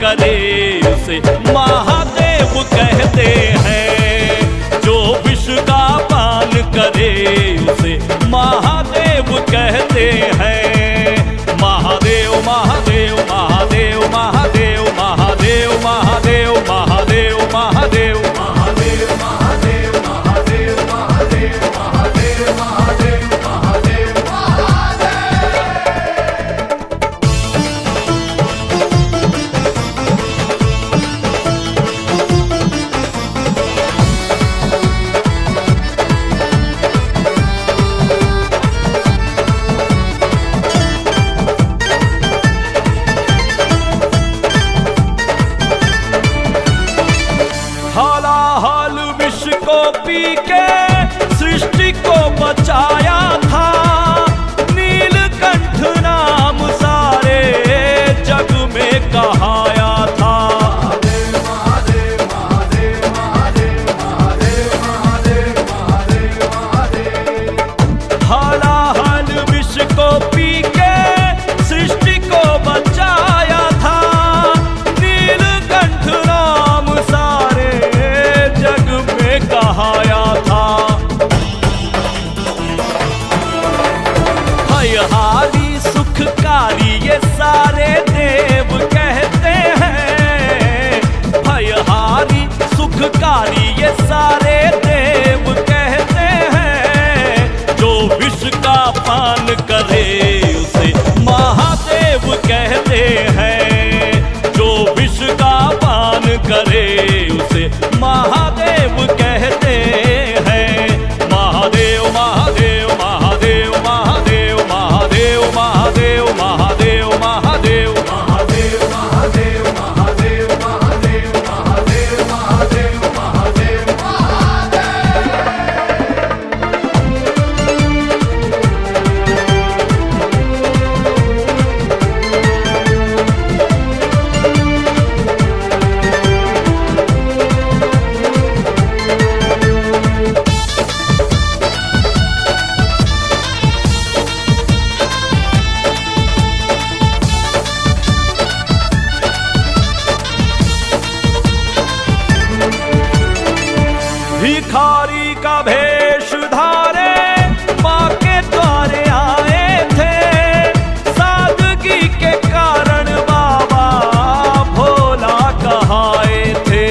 करे उसे महादेव कहते हैं। जो विष का पान करे उसे महादेव कहते हैं। महादेव महादेव महादेव महादेव महादेव महादेव महादेव महादेव महादेव महादेव महादेव महादेव महादेव महादेव महादेव। हालाहल विष को पी के सृष्टि को बचाया था। नीलकंठ नाम सारे जग में कहाया था। हालाहल विष को पी के सृष्टि को बचाया था। नीलकंठ नाम सारे जग में कहाया था। भयहारी सुखकारी ये सारे देव कहते हैं। भयहारी सुखकारी ये सारे देव कहते हैं। जो विष का पान करे उसे महादेव कहते हैं। जो विष का पान करे उसे महादेव कहते हैं। महादेव महादेव महादेव महादेव महादेव महादेव महादेव महादेव महादेव महादेव महादेव महादेव महादेव महादेव महादेव। भिखारी का भेष धारे माँ के द्वारे आए थे। सादगी के कारण बाबा भोला कहाए थे।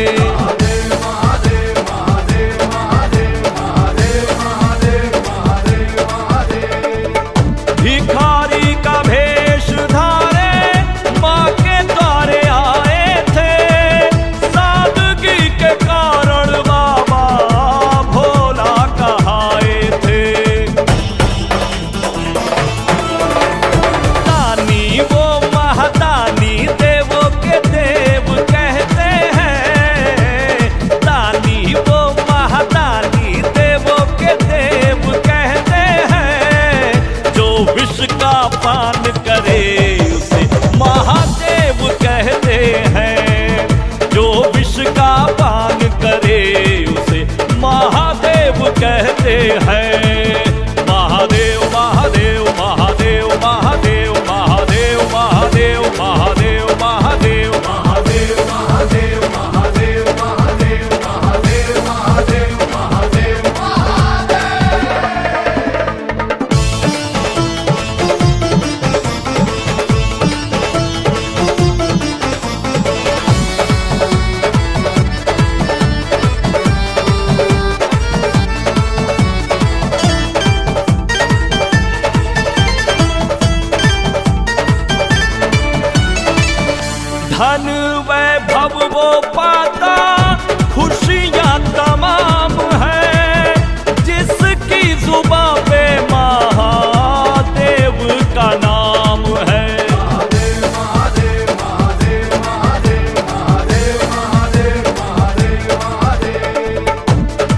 भिखारी का भेष धारे माँ के द्वारे आए थे। सादगी के कारण बाबा भोला कहाए थे। दानी वो महादानी देवों के देव कहते हैं। दानी वो महादानी देवों के देव कहते हैं। जो विष का पान करे उसे महादेव कहते हैं। जो विष का पान करे उसे महादेव कहते हैं। महादेव महादेव महादेव महादेव महादेव महादेव महादेव महादेव महादेव महादेव महादेव महादेव महादेव महादेव महादेव। धन वैभव वो पाता खुशियाँ तमाम है। जिसकी जुबां पे महादेव का नाम है।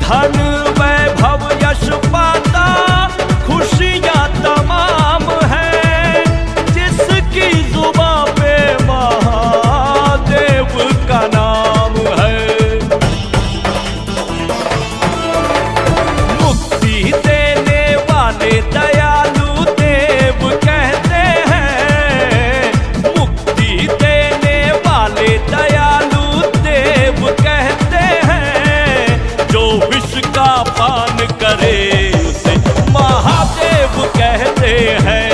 धन वैभव यश पाता खुशियाँ तमाम है। जिसकी जुबां पे महादेव का नाम है। मुक्ति देने वाले दयालु देव कहते हैं। मुक्ति देने वाले करे उसे महादेव कहते हैं।